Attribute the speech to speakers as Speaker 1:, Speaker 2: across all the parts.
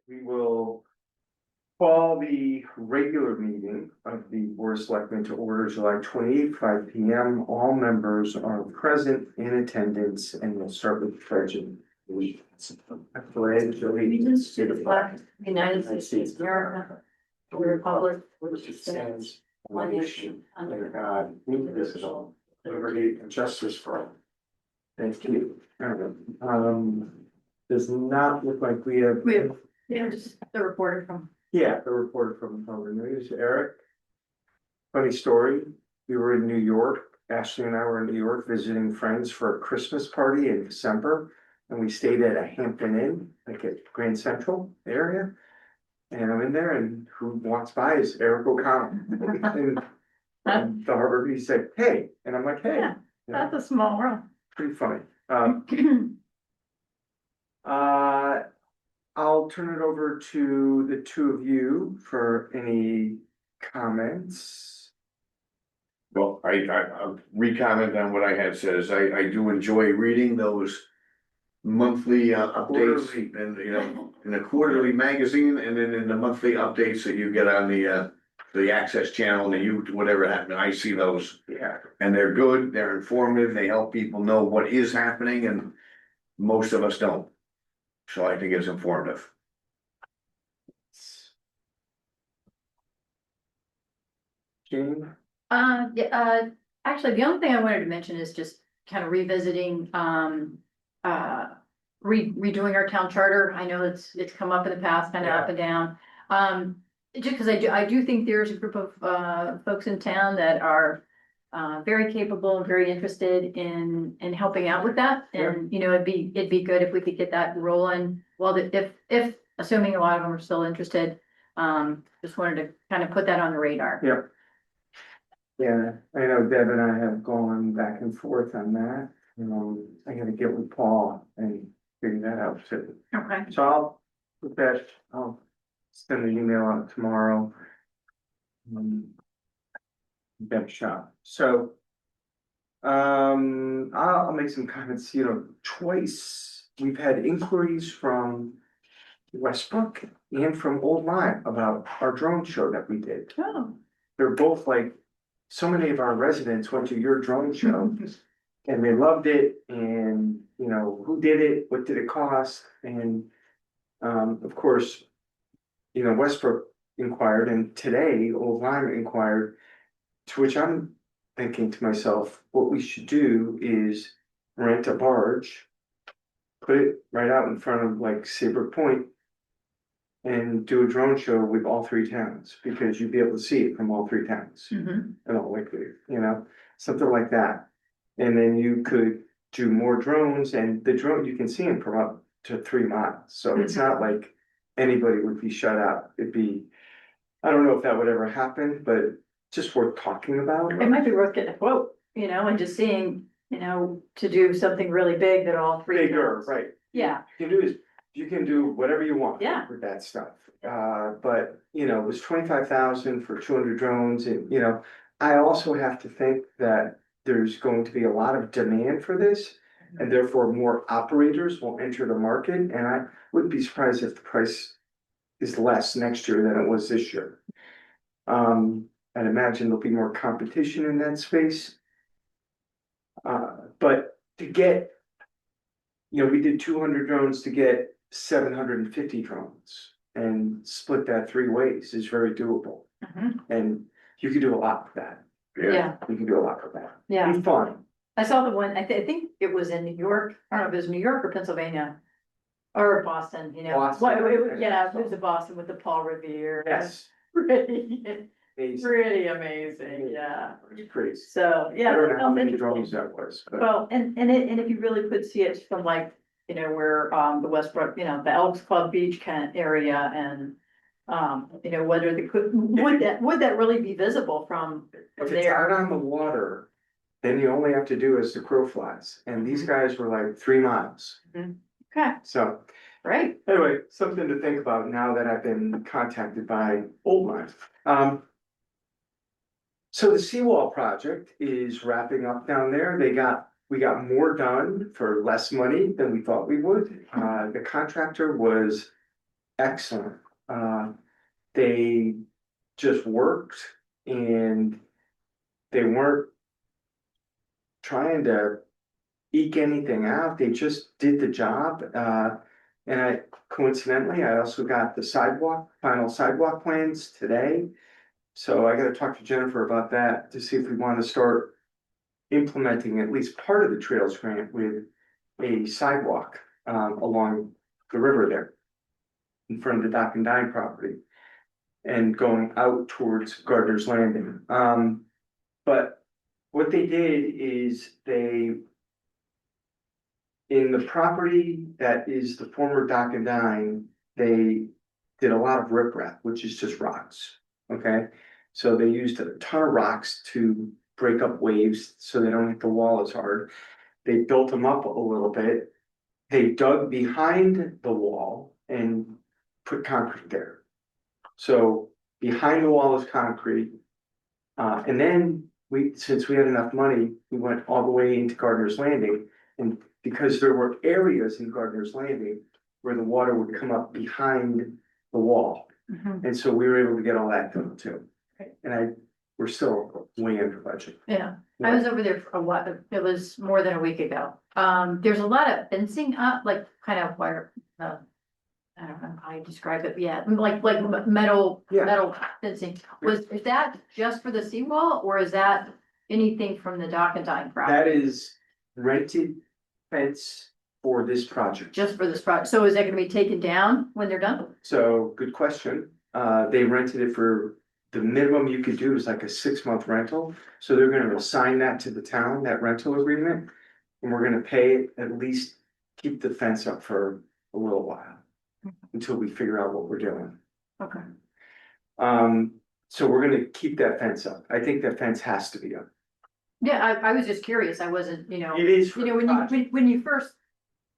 Speaker 1: we will call the regular meeting of the Board of Selectmen to order July 28th, 5 p.m. All members are present in attendance, and we'll start with the pledge of allegiance. I pledge allegiance
Speaker 2: to the flag of the United States of America, to the republic which stands one nation under God, indivisible,
Speaker 1: liberty and justice for all. Thank you. Does not look like we have.
Speaker 2: Yeah, just the reporter from.
Speaker 1: Yeah, the reporter from the news, Eric. Funny story, we were in New York, Ashley and I were in New York visiting friends for a Christmas party in December. And we stayed at a Hampton Inn, like at Grand Central area. And I'm in there and who walks by is Eric O'Connell. And the harbor, he said, hey, and I'm like, hey.
Speaker 2: Yeah,
Speaker 1: You know,
Speaker 2: that's a small world.
Speaker 1: pretty funny. I'll turn it over to the two of you for any comments.
Speaker 3: Well, I'll re-comment on what I had said, is I do enjoy reading those monthly updates
Speaker 1: Quarterly.
Speaker 3: and, in a quarterly magazine, and then in the monthly updates that you get on the Access channel and the YouTube, whatever happened, I see those.
Speaker 1: Yeah,
Speaker 3: And they're good, they're informative, they help people know what is happening, and most of us don't. So I think it's informative.
Speaker 1: Jane,
Speaker 2: Actually, the only thing I wanted to mention is just kind of revisiting, redoing our town charter. I know it's come up in the past, kind of up and down. Just because I do think there's a group of folks in town that are very capable and very interested in helping out with that. And, it'd be good if we could get that rolling. Well, if assuming a lot of them are still interested, just wanted to kind of put that on the radar.
Speaker 1: Yep. Yeah, I know Deb and I have gone back and forth on that. I gotta get with Paul and figure that out too.
Speaker 2: Okay.
Speaker 1: So I'll put that, I'll send an email out tomorrow. Deb shop, so. I'll make some comments, twice we've had inquiries from Westbrook and from Old Lyme about our drone show that we did.
Speaker 2: Oh.
Speaker 1: They're both like, so many of our residents went to your drone show and they loved it, and who did it, what did it cost, and of course, Westbrook inquired, and today Old Lyme inquired, to which I'm thinking to myself, what we should do is rent a barge, put it right out in front of like Saybrook Point, and do a drone show with all three towns, because you'd be able to see it from all three towns.
Speaker 2: Mhm.
Speaker 1: And all likely, something like that. And then you could do more drones, and the drone, you can see them from up to 3 miles. So it's not like anybody would be shut out. It'd be, I don't know if that would ever happen, but just worth talking about.
Speaker 2: It might be worth getting a quote, and just seeing, to do something really big that all three.
Speaker 1: Bigger,
Speaker 2: towns-
Speaker 1: right.
Speaker 2: Yeah,
Speaker 1: You can do whatever you want.
Speaker 2: Yeah.
Speaker 1: With that stuff. But, it was 25,000 for 200 drones, and, I also have to think that there's going to be a lot of demand for this. And therefore more operators will enter the market, and I wouldn't be surprised if the price is less next year than it was this year. I'd imagine there'll be more competition in that space. But to get, we did 200 drones to get 750 drones, and split that 3 ways is very doable.
Speaker 2: Mhm.
Speaker 1: And you could do a lot with that.
Speaker 2: yeah,
Speaker 1: You can do a lot with that.
Speaker 2: yeah.
Speaker 1: Be fun.
Speaker 2: I saw the one, I think it was in New York. I don't know if it was New York or Pennsylvania. Or Boston,
Speaker 1: Boston.
Speaker 2: Well, it was in Boston with the Paul Revere.
Speaker 1: Yes.
Speaker 2: Pretty amazing, yeah.
Speaker 1: It's pretty.
Speaker 2: So,
Speaker 1: I
Speaker 2: yeah.
Speaker 1: don't know how
Speaker 2: sounds
Speaker 1: many
Speaker 2: interesting.
Speaker 1: drones that was, but
Speaker 2: Well, and if you really could see it from like, where, the Westbrook, the Elks Club Beach kind of area, and, whether would that really be visible from
Speaker 1: if it's
Speaker 2: there?
Speaker 1: out on the water, then you only have to do as the crow flies. And these guys were like 3 miles.
Speaker 2: Okay,
Speaker 1: So
Speaker 2: great.
Speaker 1: anyway, something to think about now that I've been contacted by Old Lyme. So the seawall project is wrapping up down there. We got more done for less money than we thought we would. The contractor was excellent. They just worked and they weren't trying to eke anything out. They just did the job. And coincidentally, I also got the final sidewalk plans today. So I gotta talk to Jennifer about that to see if we want to start implementing at least part of the trails grant with a sidewalk along the river there in front of the Dock and Dine property and going out towards Gardner's Landing. But what they did is in the property that is the former Dock and Dine, they did a lot of riprap, which is just rocks, okay? So they used a ton of rocks to break up waves so they don't hit the wall as hard. They built them up a little bit. They dug behind the wall and put concrete there. So behind the wall is concrete. And then since we had enough money, we went all the way into Gardner's Landing. And because there were areas in Gardner's Landing where the water would come up behind the wall.
Speaker 2: Mhm.
Speaker 1: And so we were able to get all that done too. And we're still way under budget.
Speaker 2: Yeah, I was over there for a while, it was more than a week ago. There's a lot of fencing up, like kind of wire, I don't know how you describe it, yeah, like metal,
Speaker 1: Yeah.
Speaker 2: metal fencing. Is that just for the seawall or is that anything from the Dock and Dine property?
Speaker 1: That is rented fence for this project.
Speaker 2: Just for this project, so is that gonna be taken down when they're done?
Speaker 1: So, good question. They rented it for, the minimum you could do is like a 6-month rental. So they're gonna assign that to the town, that rental agreement. And we're gonna pay at least keep the fence up for a little while. Until we figure out what we're doing.
Speaker 2: Okay.
Speaker 1: So we're gonna keep that fence up. I think that fence has to be up.
Speaker 2: Yeah, I was just curious, I wasn't,
Speaker 1: It is. for the project.
Speaker 2: when you first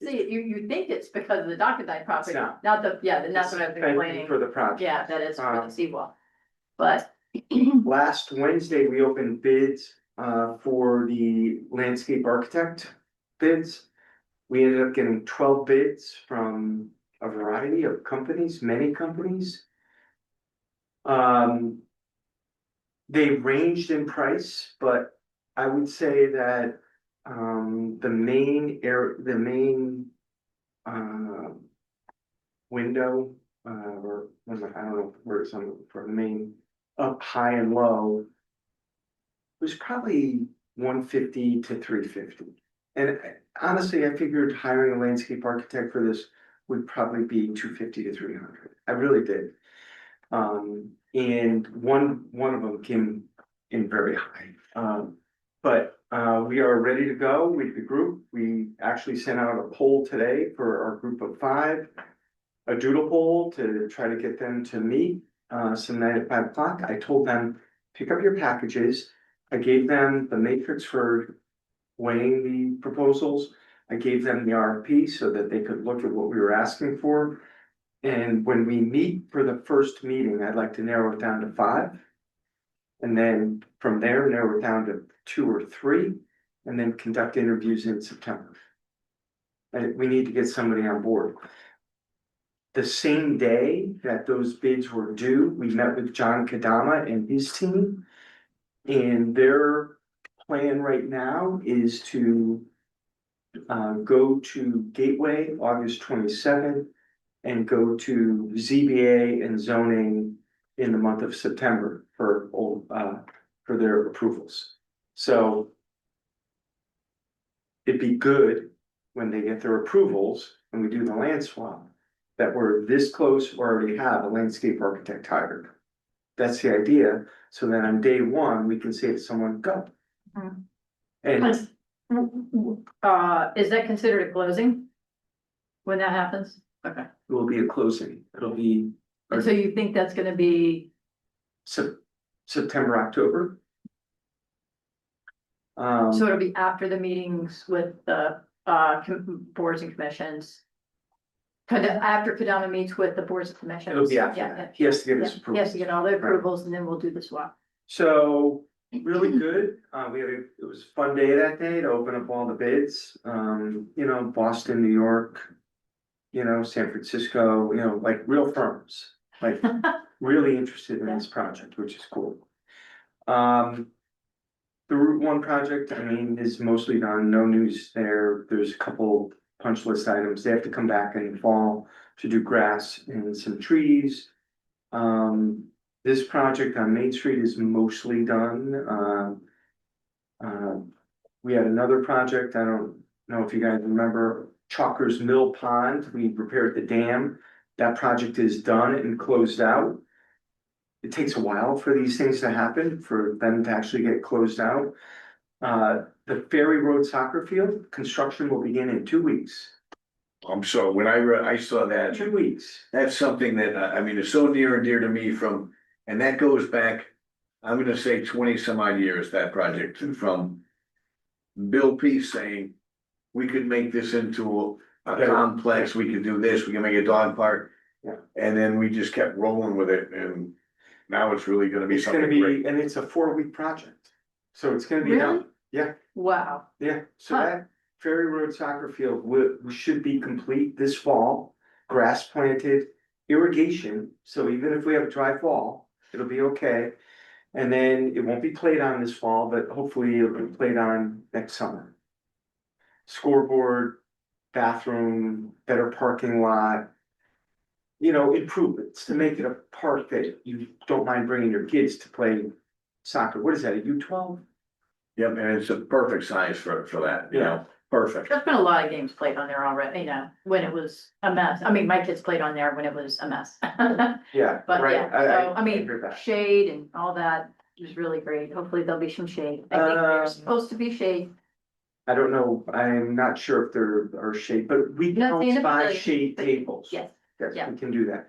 Speaker 2: see it, you think it's because of the Dock and Dine property,
Speaker 1: not.
Speaker 2: not the, yeah, then that's what I was
Speaker 1: It's
Speaker 2: explaining.
Speaker 1: for the project.
Speaker 2: Yeah, that is for the seawall, but.
Speaker 1: Last Wednesday, we opened bids for the landscape architect bids. We ended up getting 12 bids from a variety of companies, many companies. They ranged in price, but I would say that the main window, or I don't know where it's on for the main up, high and low was probably 150 to 350. And honestly, I figured hiring a landscape architect for this would probably be 250 to 300. I really did. And one of them came in very high. But we are ready to go with the group. We actually sent out a poll today for our group of 5, a doodle poll to try to get them to meet some night at 5 o'clock. I told them, pick up your packages. I gave them the matrix for weighing the proposals. I gave them the RFP so that they could look at what we were asking for. And when we meet for the first meeting, I'd like to narrow it down to 5. And then from there, narrow it down to 2 or 3, and then conduct interviews in September. And we need to get somebody on board. The same day that those bids were due, we met with John Kadama and his team. And their plan right now is to go to Gateway August 27th and go to ZBA and zoning in the month of September for their approvals. So it'd be good when they get their approvals and we do the land swap, that we're this close or already have a landscape architect hired. That's the idea. So then on day 1, we can say to someone, go.
Speaker 2: Mhm.
Speaker 1: And
Speaker 2: Is that considered a closing? When that happens? Okay,
Speaker 1: it will be a closing. It'll be
Speaker 2: and so you think that's gonna be,
Speaker 1: September, October.
Speaker 2: so it'll be after the meetings with the boards and commissions? After Kadama meets with the boards and commissions?
Speaker 1: It'll be after
Speaker 2: Yeah,
Speaker 1: that. He has to get his
Speaker 2: yeah,
Speaker 1: approval.
Speaker 2: he has to get all the approvals and then we'll do the swap.
Speaker 1: So really good. It was a fun day that day to open up all the bids. Boston, New York, San Francisco, like real firms, like really interested in this project, which is cool. The Route One project, I mean, is mostly done, no news there. There's a couple punch list items. They have to come back in the fall to do grass and some trees. This project on Main Street is mostly done. We had another project, I don't know if you guys remember, Chalker's Mill Pond. We repaired the dam. That project is done and closed out. It takes a while for these things to happen, for them to actually get closed out. The Ferry Road soccer field, construction will begin in 2 weeks.
Speaker 3: So when I saw that,
Speaker 1: 2 weeks.
Speaker 3: that's something that, I mean, is so near and dear to me and that goes back, I'm gonna say 20 some odd years, that project, from Bill Pease saying, we could make this into a complex, we could do this, we can make a dog park.
Speaker 1: Yeah.
Speaker 3: And then we just kept rolling with it, and now it's really gonna be
Speaker 1: It's gonna
Speaker 3: something great.
Speaker 1: be, and it's a 4-week project. So it's gonna be
Speaker 2: Really?
Speaker 1: done. Yeah,
Speaker 2: Wow.
Speaker 1: yeah. So
Speaker 2: Huh.
Speaker 1: that Ferry Road soccer field should be complete this fall. Grass planted, irrigation, so even if we have a dry fall, it'll be okay. And then it won't be played on this fall, but hopefully it'll be played on next summer. Scoreboard, bathroom, better parking lot. Improvements to make it a park that you don't mind bringing your kids to play soccer. What is that, a U12?
Speaker 3: Yep, and it's a perfect size for that,
Speaker 1: Yeah.
Speaker 3: perfect.
Speaker 2: There's been a lot of games played on there already, when it was a mess. I mean, my kids played on there when it was a mess.
Speaker 1: Yeah,
Speaker 2: But
Speaker 1: right.
Speaker 2: yeah, so I mean,
Speaker 1: hear that.
Speaker 2: shade and all that is really great. Hopefully there'll be some shade. I think there's supposed to be shade.
Speaker 1: I don't know, I'm not sure if there are shade, but we
Speaker 2: Not
Speaker 1: can
Speaker 2: the
Speaker 1: buy
Speaker 2: pavilion,
Speaker 1: shade
Speaker 2: but
Speaker 1: tables.
Speaker 2: Yes,
Speaker 1: Yes,
Speaker 2: yeah.
Speaker 1: we can do that.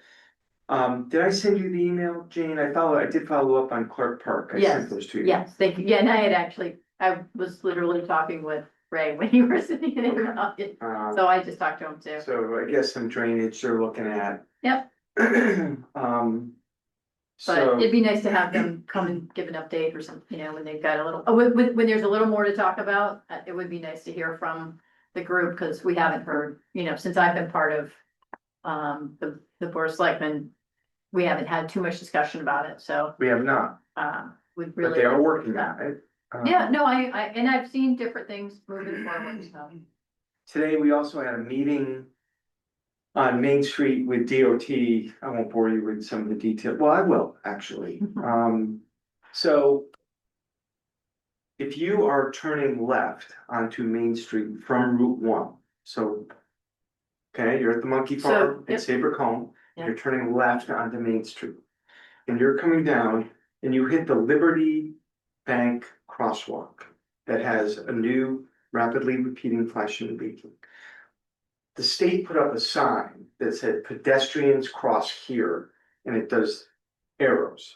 Speaker 1: Did I send you the email, Jane? I did follow up on Clark Park. I
Speaker 2: Yes,
Speaker 1: sent those to you.
Speaker 2: yes, thank you. Yeah, and I was literally talking with Ray when you were sitting in it. So I just talked to him too.
Speaker 1: So I guess some drainage they're looking at.
Speaker 2: Yep. But
Speaker 1: So,
Speaker 2: it'd be nice to have them come and give an update or something, when they've got a little, when there's a little more to talk about, it would be nice to hear from the group, because we haven't heard, since I've been part of the Board of Selectmen, we haven't had too much discussion about it, so
Speaker 1: we have not,
Speaker 2: we'd
Speaker 1: but
Speaker 2: really.
Speaker 1: they are working on it.
Speaker 2: Yeah, no, and I've seen different things moving forward, so.
Speaker 1: Today, we also had a meeting on Main Street with DOT. I won't bore you with some of the detail. Well, I will, actually. So if you are turning left onto Main Street from Route One, so okay, you're at the Monkey Farm
Speaker 2: yep.
Speaker 1: at Saybrook Home,
Speaker 2: Yep.
Speaker 1: you're turning left onto Main Street. And you're coming down and you hit the Liberty Bank crosswalk that has a new rapidly repeating flashing beacon. The state put up a sign that said pedestrians cross here, and it does arrows.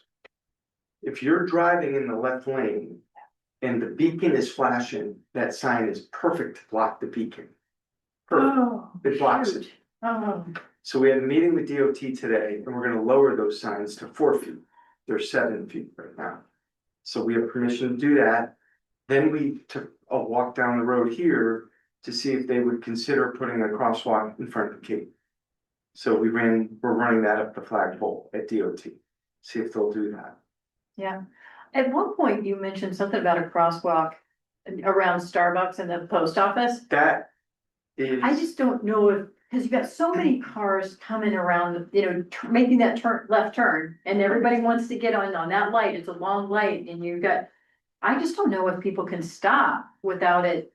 Speaker 1: If you're driving in the left lane and the beacon is flashing, that sign is perfect to block the beacon. Perfect,
Speaker 2: Oh,
Speaker 1: it blocks it.
Speaker 2: shoot. Oh,
Speaker 1: So we had a meeting with DOT today, and we're gonna lower those signs to 4 feet. They're 7 feet right now. So we have permission to do that. Then we took a walk down the road here to see if they would consider putting a crosswalk in front of the gate. So we're running that up the flagpole at DOT, see if they'll do that.
Speaker 2: yeah. At one point, you mentioned something about a crosswalk around Starbucks and the post office.
Speaker 1: That is.
Speaker 2: I just don't know if, because you've got so many cars coming around, making that left turn, and everybody wants to get on that light. It's a long light, and I just don't know if people can stop without it.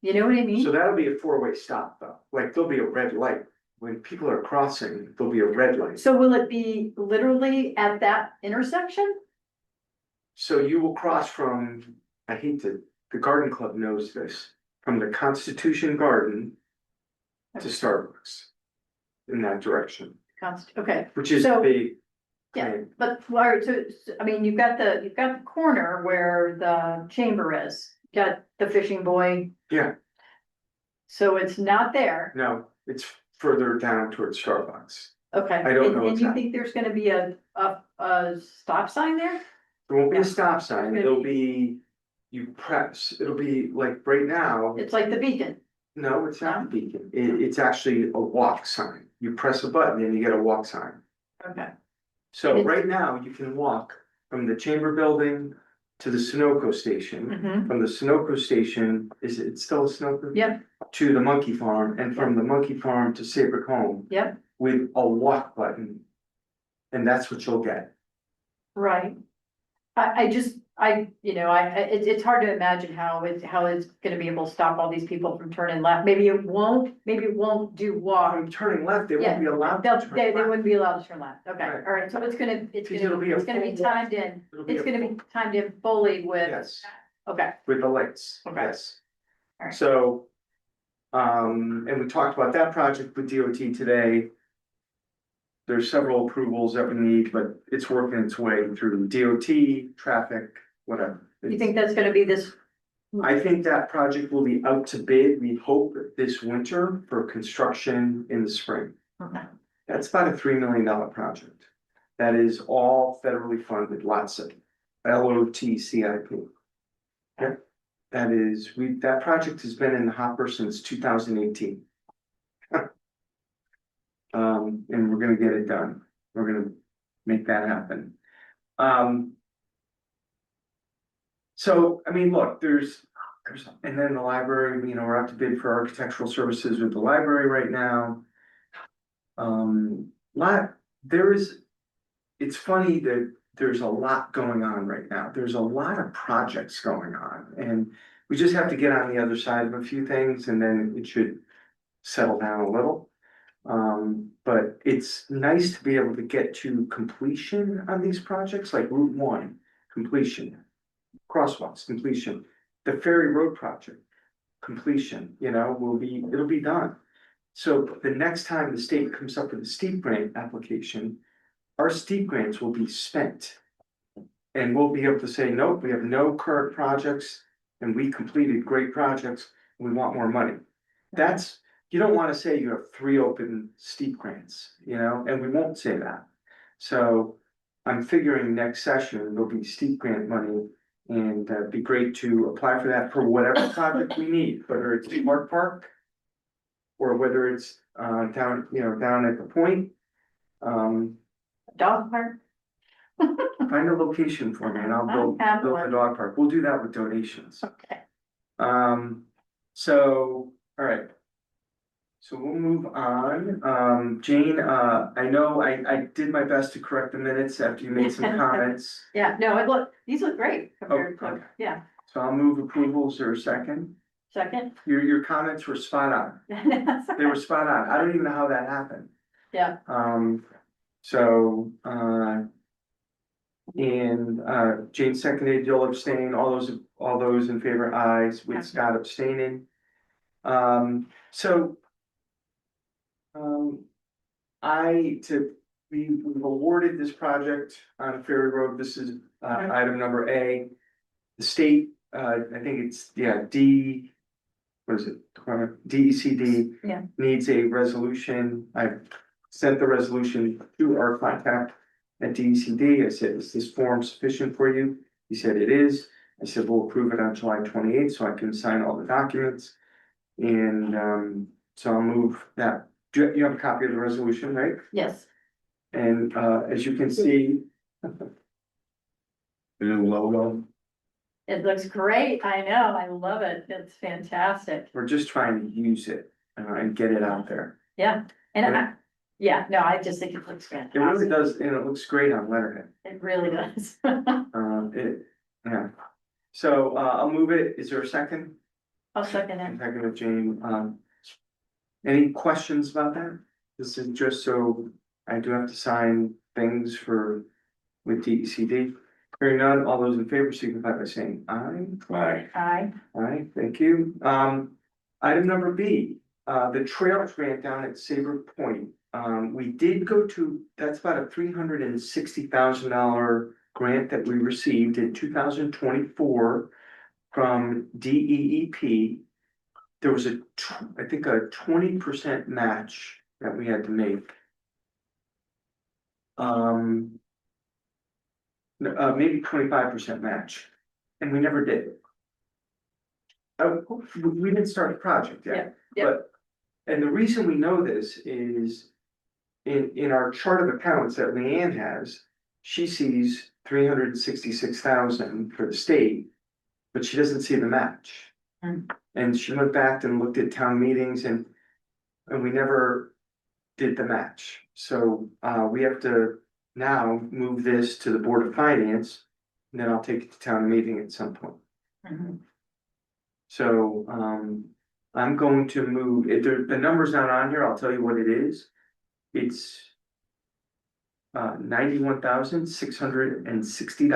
Speaker 2: You know what I mean?
Speaker 1: So that'll be a 4-way stop though, like there'll be a red light, when people are crossing, there'll be a red light.
Speaker 2: So will it be literally at that intersection?
Speaker 1: So you will cross from, the garden club knows this, from the Constitution Garden to Starbucks. In that direction,
Speaker 2: Okay,
Speaker 1: which is
Speaker 2: So-
Speaker 1: big.
Speaker 2: yeah.
Speaker 1: claim.
Speaker 2: but, all right, so, I mean, you've got the corner where the chamber is, got the fishing buoy.
Speaker 1: Yeah,
Speaker 2: So it's not there,
Speaker 1: no, it's further down towards Starbucks.
Speaker 2: okay.
Speaker 1: I don't know
Speaker 2: And
Speaker 1: what's
Speaker 2: you
Speaker 1: happening.
Speaker 2: think there's gonna be a stop sign there?
Speaker 1: There won't be
Speaker 2: Yeah.
Speaker 1: a stop sign,
Speaker 2: It's gonna
Speaker 1: it'll be, you press, it'll be like right now,
Speaker 2: It's like the beacon,
Speaker 1: No, it's not a beacon. It's actually a walk sign. You press a button and you get a walk sign.
Speaker 2: Okay,
Speaker 1: So
Speaker 2: It's-
Speaker 1: right now you can walk from the Chamber Building to the Sunoco station.
Speaker 2: mhm,
Speaker 1: From the Sunoco station, is it still a Sunoco?
Speaker 2: yep,
Speaker 1: To the Monkey Farm, and from the Monkey Farm to Saybrook Home
Speaker 2: yep,
Speaker 1: with a walk button. And that's what you'll get.
Speaker 2: right. I just, it's hard to imagine how it's gonna be able to stop all these people from turning left. Maybe it won't do walk.
Speaker 1: I'm turning left, they
Speaker 2: Yeah,
Speaker 1: won't be allowed.
Speaker 2: They'll,
Speaker 1: to turn
Speaker 2: they
Speaker 1: left.
Speaker 2: wouuld be allowed to turn left, okay,
Speaker 1: Right.
Speaker 2: all right, so it's gonna
Speaker 1: Because it'll be a
Speaker 2: be
Speaker 1: full
Speaker 2: timed in,
Speaker 1: It'll be
Speaker 2: it's
Speaker 1: a
Speaker 2: gonna
Speaker 1: full-
Speaker 2: be timed in fully with,
Speaker 1: Yes,
Speaker 2: okay,
Speaker 1: with the lights,
Speaker 2: Okay.
Speaker 1: yes.
Speaker 2: Alright.
Speaker 1: So, and we talked about that project with DOT today. There's several approvals that we need, but it's working its way through DOT, traffic, whatever.
Speaker 2: you think that's gonna be this,
Speaker 1: I think that project will be out to bid, we hope this winter for construction in the spring.
Speaker 2: okay,
Speaker 1: That's about a $3 million project. That is all federally funded, lots of LOTCIP. Yep, that project has been in the hopper since 2018. And we're gonna get it done. We're gonna make that happen. So, I mean, look, and then the library, we're out to bid for architectural services with the library right now. It's funny that there's a lot going on right now. There's a lot of projects going on, and we just have to get on the other side of a few things, and then it should settle down a little. But it's nice to be able to get to completion on these projects, like Route 1, completion. Crosswalks, completion. The Ferry Road project, completion, it'll be done. So the next time the state comes up with a steep grant application, our steep grants will be spent. And we'll be able to say, nope, we have no current projects and we completed great projects, and we want more money. You don't wanna say you have 3 open steep grants, and we won't say that. So I'm figuring next session there'll be steep grant money, and it'd be great to apply for that for whatever project we need, whether it's Mark Park. Or whether it's down at the point.
Speaker 2: dog park?
Speaker 1: Find a location for me and I'll build
Speaker 2: I have
Speaker 1: a
Speaker 2: one.
Speaker 1: dog park. We'll do that with donations.
Speaker 2: Okay,
Speaker 1: So, all right. So we'll move on. Jane, I know I did my best to correct the minutes after you made some comments.
Speaker 2: yeah, no, these look great compared to,
Speaker 1: okay.
Speaker 2: yeah,
Speaker 1: So I'll move approvals or a second.
Speaker 2: second.
Speaker 1: Your comments were spot on. They were spot on. I don't even know how that happened.
Speaker 2: Yeah,
Speaker 1: So, Jane seconded, you'll abstain, all those in favor, ayes, with Scott abstaining. So. We've awarded this project on Ferry Road, this is, item number A. The state, I think it's, what is it, DECD.
Speaker 2: Yeah.
Speaker 1: Needs a resolution, I've sent the resolution to our contact at DECD, I said, is this form sufficient for you? He said it is, I said, we'll approve it on July 28th, so I can sign all the documents. And, so I'll move that, you have a copy of the resolution, right?
Speaker 2: yes,
Speaker 1: And, as you can see,
Speaker 3: The new logo.
Speaker 2: it looks great, I know, I love it, it's fantastic,
Speaker 1: we're just trying to use it, and get it out there.
Speaker 2: yeah, I just think it looks
Speaker 1: It really
Speaker 2: fantastic,
Speaker 1: does, and it looks great on letterhead.
Speaker 2: it really does.
Speaker 1: Yeah. So, I'll move it. Is there a second?
Speaker 2: I'll second it.
Speaker 1: Second with Jane. Any questions about that? This is just so I do have to sign things with DECD. Hearing none, all those in favor signify by saying aye.
Speaker 2: Aye.
Speaker 1: Aye, thank you. Item number B, the trails grant down at Saybrook Point. We did that's about a $360,000 grant that we received in 2024 from DEEP. There was I think a 20% match that we had to make. Maybe 25% match, and we never did. We didn't start the project yet. But, and the reason we know this is in our chart of accounts that Leanne has, she sees 366,000 for the state, but she doesn't see the match.
Speaker 2: Hmm.
Speaker 1: And she went back and looked at town meetings and we never did the match. So, we have to now move this to the Board of Finance, and then I'll take it to town meeting at some point.
Speaker 2: Mhm.
Speaker 1: So, I'm going to move, if the number's not on here, I'll tell you what it is. It's 91,660.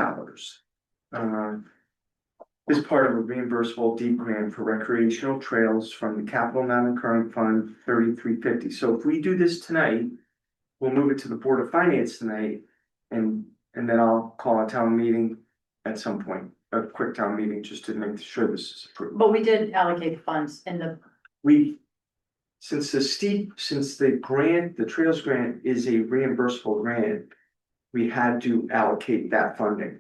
Speaker 1: Is part of a reimbursable deep grant for recreational trails from the capital non-recurring fund 3350. So if we do this tonight, we'll move it to the Board of Finance tonight. And then I'll call a town meeting at some point, a quick town meeting, just to make sure this is approved.
Speaker 2: But we did allocate the funds in the,
Speaker 1: Since the grant, the Trails Grant is a reimbursable grant, we had to allocate that funding.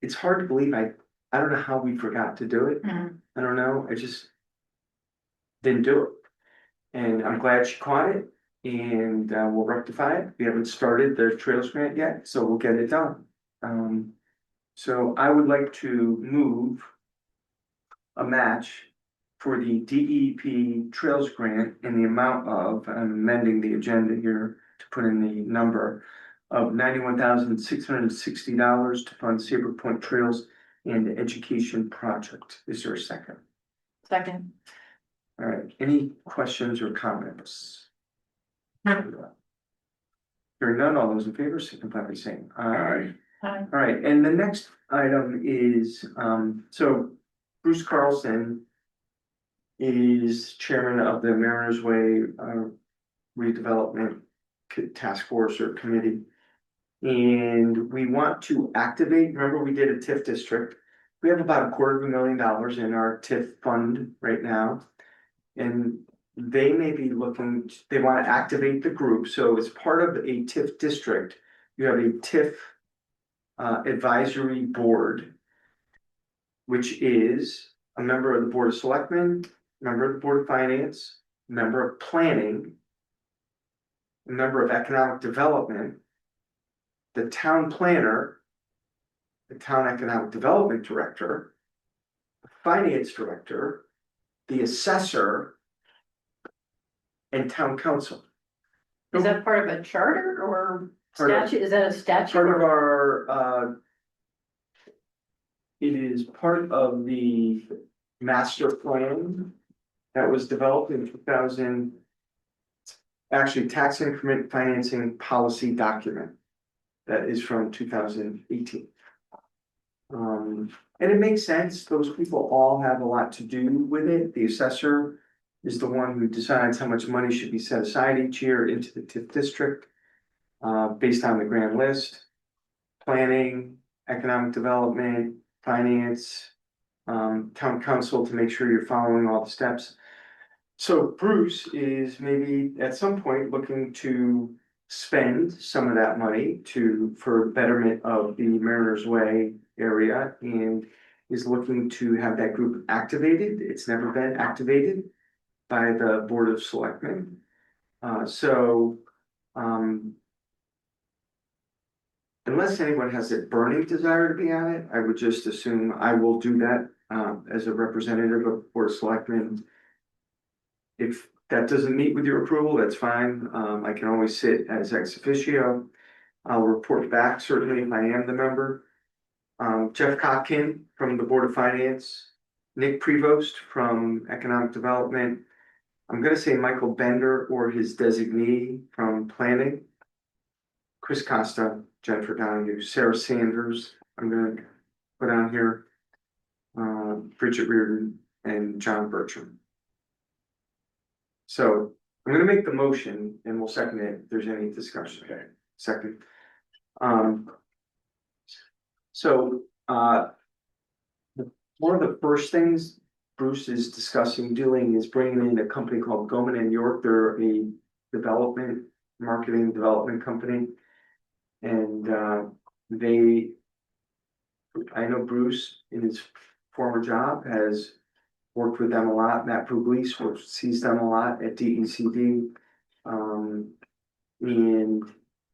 Speaker 1: It's hard to believe, I don't know how we forgot to do it.
Speaker 2: Mhm.
Speaker 1: I don't know, I just didn't do it. And I'm glad she caught it and we'll rectify it. We haven't started the Trails Grant yet, so we'll get it done. So I would like to move a match for the DEP Trails Grant in the amount of, I'm amending the agenda here to put in the number of $91,660 to fund Saybrook Point Trails and Education Project. Is there a second?
Speaker 2: second.
Speaker 1: All right, any questions or comments? Hearing none, all those in favor, signify by saying aye.
Speaker 2: Aye.
Speaker 1: All right, and the next item is, so Bruce Carlson is chairman of the Mariners Way redevelopment task force or committee. And we want to activate, remember we did a TIF district. We have about $250,000 in our TIF fund right now. And they may be looking, they want to activate the group, so as part of a TIF district, you have a TIF advisory board, which is a member of the Board of Selectmen, member of the Board of Finance, member of Planning, a member of Economic Development, the town planner, the town economic development director, the finance director, the assessor, and town council.
Speaker 2: Is that part of a charter or
Speaker 1: Part of-
Speaker 2: statute? Is that a statute?
Speaker 1: Part of
Speaker 2: or-
Speaker 1: our, it is part of the master plan that was developed in 2000. Actually, tax increment financing policy document that is from 2018. And it makes sense, those people all have a lot to do with it. The assessor is the one who decides how much money should be set aside each year into the TIF district. Based on the grand list, planning, economic development, finance, town council to make sure you're following all the steps. So Bruce is maybe at some point looking to spend some of that money for betterment of the Mariners Way area and is looking to have that group activated. It's never been activated by the Board of Selectmen. Unless anyone has a burning desire to be on it, I would just assume I will do that as a representative of Board of Selectmen. If that doesn't meet with your approval, that's fine. I can always sit as ex officio. I'll report back certainly if I am the member. Jeff Kotkin from the Board of Finance, Nick Prevost from Economic Development. I'm gonna say Michael Bender or his designee from Planning. Chris Costa, Jennifer Donahue, Sarah Sanders, I'm gonna put on here. Bridget Reardon and John Bertram. So I'm gonna make the motion and we'll second it if there's any discussion.
Speaker 3: Okay.
Speaker 1: Second. So one of the first things Bruce is discussing doing is bringing in a company called Goldman and York. They're a marketing development company. And I know Bruce in his former job has worked with them a lot. Matt Pugliese sees them a lot at DECD. And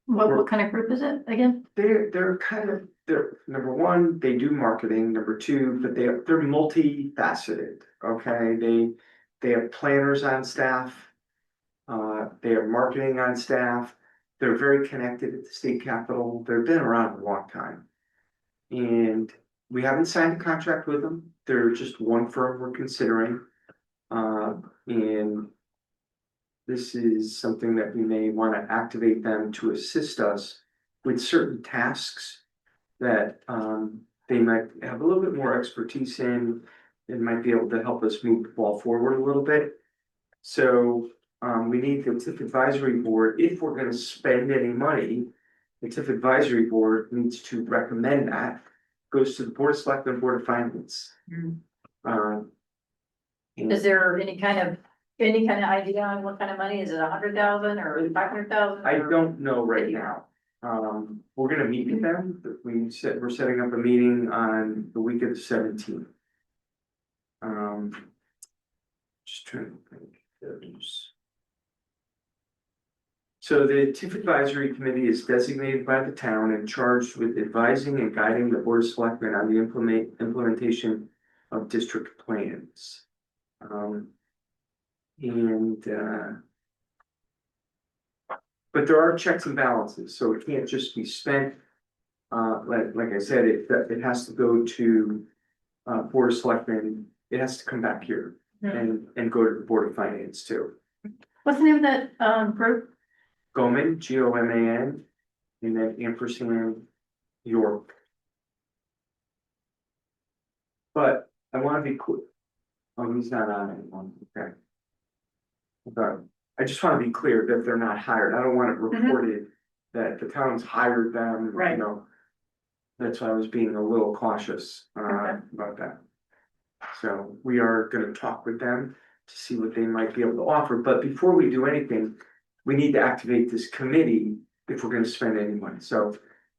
Speaker 2: What kind of group is it again?
Speaker 1: they're kind of, they're, number one, they do marketing, number two, but they're multifaceted, okay? They have planners on staff. They have marketing on staff. They're very connected at the state capitol. They've been around a long time. And we haven't signed a contract with them. They're just one firm we're considering. And this is something that we may want to activate them to assist us with certain tasks that they might have a little bit more expertise in and might be able to help us move the ball forward a little bit. So we need the TIF advisory board, if we're gonna spend any money, the TIF advisory board needs to recommend that, goes to the board of selectmen, board of finance.
Speaker 2: Is there any kind of idea on what kind of money? Is it 100,000 or 500,000?
Speaker 1: I don't know right now. We're gonna meet with them, we're setting up a meeting on the week of the 17th. Just trying to think. So the TIF advisory committee is designated by the town and charged with advising and guiding the board of selectmen on the implementation of district plans. But there are checks and balances, so it can't just be spent. Like I said, it has to go to board of selectmen. It has to come back here and go to the board of finance too.
Speaker 2: What's the name of that group?
Speaker 1: Goman, Goman, and then ampersand York. But I want to be clear. Oh, he's not on anymore. Okay. But I just want to be clear that they're not hired. I don't want it reported that the town's hired them,
Speaker 2: Right.
Speaker 1: you know. That's why I was being a little cautious
Speaker 2: Okay.
Speaker 1: about that. So we are gonna talk with them to see what they might be able to offer, but before we do anything, we need to activate this committee if we're gonna spend any money. So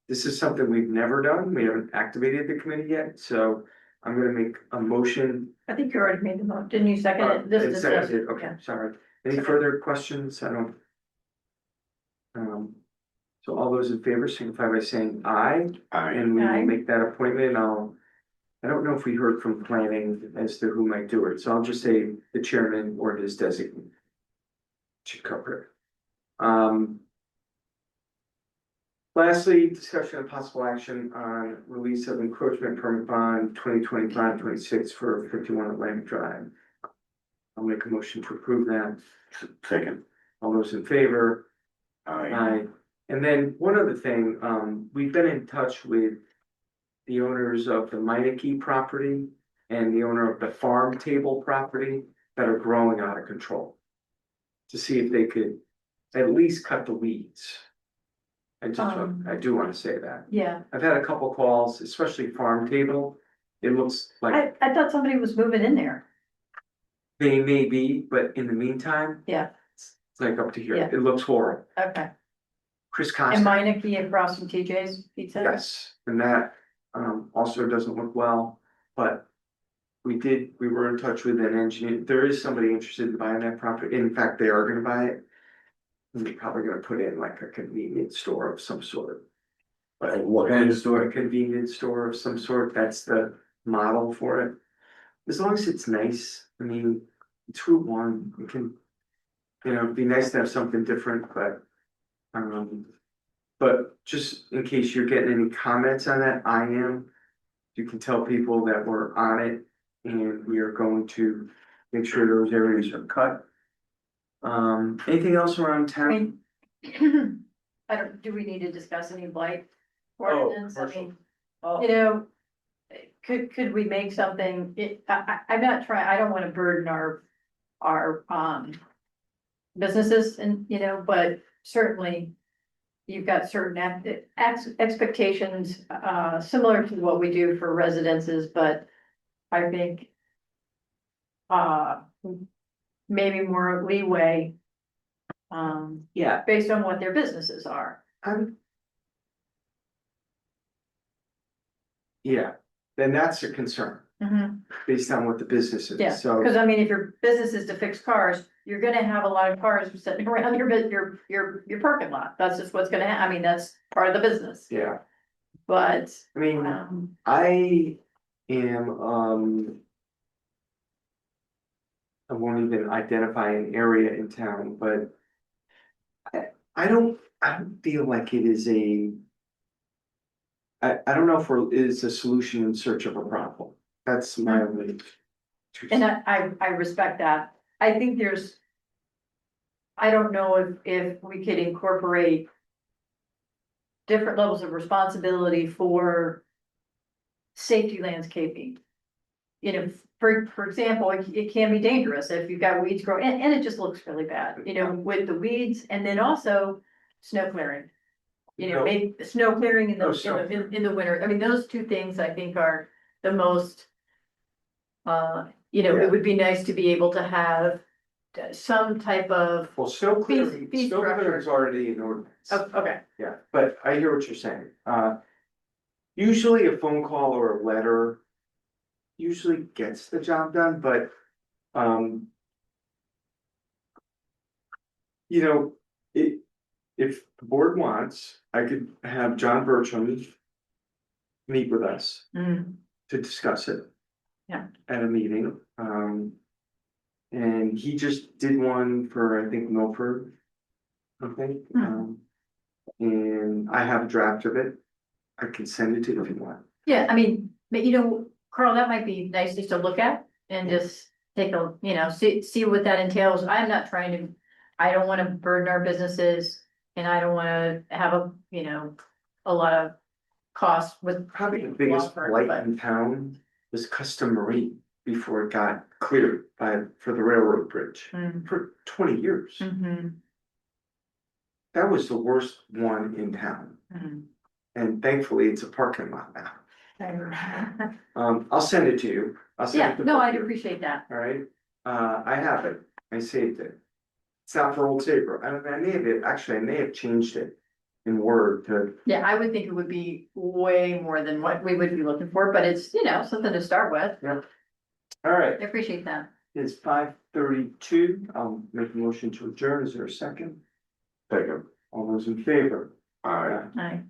Speaker 1: this is something we've never done. We haven't activated the committee yet, so I'm gonna make a motion.
Speaker 2: I think you already made the motion. Didn't you second it? This
Speaker 1: And
Speaker 2: is
Speaker 1: seconded. Okay, sorry. Any further questions? I don't. So all those in favor signify by saying aye, and we
Speaker 2: Aye.
Speaker 1: will make that appointment. I don't know if we heard from planning as to who might do it, so I'll just say the chairman or his designee. Should cover it. Lastly, discussion of possible action on release of encroachment permit bond 2025-26 for 51 Atlantic Drive. I'll make a motion to approve that.
Speaker 3: Second.
Speaker 1: All those in favor?
Speaker 3: Aye.
Speaker 1: Aye. And then one other thing, we've been in touch with the owners of the Meineke property and the owner of the farm table property that are growing out of control. To see if they could at least cut the weeds. I do want to say that.
Speaker 2: Yeah,
Speaker 1: I've had a couple calls, especially farm table. It looks like
Speaker 2: I thought somebody was moving in there.
Speaker 1: they may be, but in the meantime,
Speaker 2: Yeah,
Speaker 1: it's like up to here.
Speaker 2: Yeah.
Speaker 1: It looks horrible.
Speaker 2: okay.
Speaker 1: Chris
Speaker 2: And
Speaker 1: Costa.
Speaker 2: Meineke across from TJ's Pizza?
Speaker 1: Yes, and that also doesn't look well, but we were in touch with an engineer. There is somebody interested in buying that property. In fact, they are gonna buy it. And they're probably gonna put in like a convenience store of some sort. But
Speaker 3: What kind of store?
Speaker 1: a convenience store of some sort, that's the model for it. As long as it's nice, I mean, it's Route 1, it can, you know, it'd be nice to have something different, but just in case you're getting any comments on that, I am. You can tell people that we're on it and we are going to make sure those areas are cut. Anything else around
Speaker 2: I
Speaker 1: town?
Speaker 2: mean, do we need to discuss any blight ordinance? I mean,
Speaker 1: commercial.
Speaker 2: you know, could we make something, I'm not trying, I don't wanna burden our businesses and, you know, but certainly you've got certain expectations, similar to what we do for residences, but I think maybe more leeway
Speaker 1: Yeah,
Speaker 2: based on what their businesses are.
Speaker 1: yeah, then that's a concern. based on what the business is,
Speaker 2: Yeah,
Speaker 1: so.
Speaker 2: because I mean, if your business is to fix cars, you're gonna have a lot of cars sitting around your parking lot. That's just what's gonna I mean, that's part of the business,
Speaker 1: Yeah,
Speaker 2: but,
Speaker 1: I mean,
Speaker 2: um,
Speaker 1: I am, I won't even identify an area in town, but. I don't feel like it is I don't know if it's a solution in search of a problem. That's my only.
Speaker 2: and I respect that. I think I don't know if we could incorporate different levels of responsibility for safety landscaping. You know, for example, it can be dangerous if you've got weeds growing, and it just looks really bad, you know, with the weeds, and then also snow clearing. You know,
Speaker 1: No.
Speaker 2: maybe snow clearing in
Speaker 1: Oh, snow
Speaker 2: in the winter. I mean, those two things I think are the most. You know,
Speaker 1: Yeah.
Speaker 2: it would be nice to be able to have some type of,
Speaker 1: Well, snow clearing,
Speaker 2: fee
Speaker 1: snow clearing
Speaker 2: structure.
Speaker 1: is already an ordinance.
Speaker 2: oh, okay,
Speaker 1: Yeah, but I hear what you're saying. Usually a phone call or a letter. Usually gets the job done, but, you know, if the board wants, I could have John Bertram. Meet with us
Speaker 2: mm,
Speaker 1: to discuss it.
Speaker 2: Yeah.
Speaker 1: At a meeting, and he just did one for, I think, Milford. I think,
Speaker 2: Hmm.
Speaker 1: and I have a draft of it. I can send it to you if you want.
Speaker 2: yeah, I mean, but you know, Carl, that might be nice just to look at and just take a, you know, see what that entails. I'm not trying to. I don't wanna burden our businesses, and I don't wanna have you know, a lot of costs with.
Speaker 1: Probably the biggest
Speaker 2: law firm,
Speaker 1: blight
Speaker 2: but-
Speaker 1: in town was Custom Marine before it got cleared for the railroad bridge.
Speaker 2: Mm,
Speaker 1: For 20 years.
Speaker 2: mhm,
Speaker 1: That was the worst one in town,
Speaker 2: mhm.
Speaker 1: and thankfully it's a parking lot now.
Speaker 2: I-
Speaker 1: I'll send it to you. I'll send
Speaker 2: Yeah,
Speaker 1: it to
Speaker 2: no,
Speaker 1: both
Speaker 2: I'd
Speaker 1: of you.
Speaker 2: appreciate that.
Speaker 1: All right, I have it, I saved it. It's not for Old Saybrook, I may have, actually, I may have changed it in Word to,
Speaker 2: Yeah, I would think it would be way more than what we would be looking for, but it's, you know, something to start with.
Speaker 1: all right,
Speaker 2: I appreciate that.
Speaker 1: it's 5:32, I'll make a motion to adjourn, is there a second? Second. All those in favor? Aye.
Speaker 2: Aye.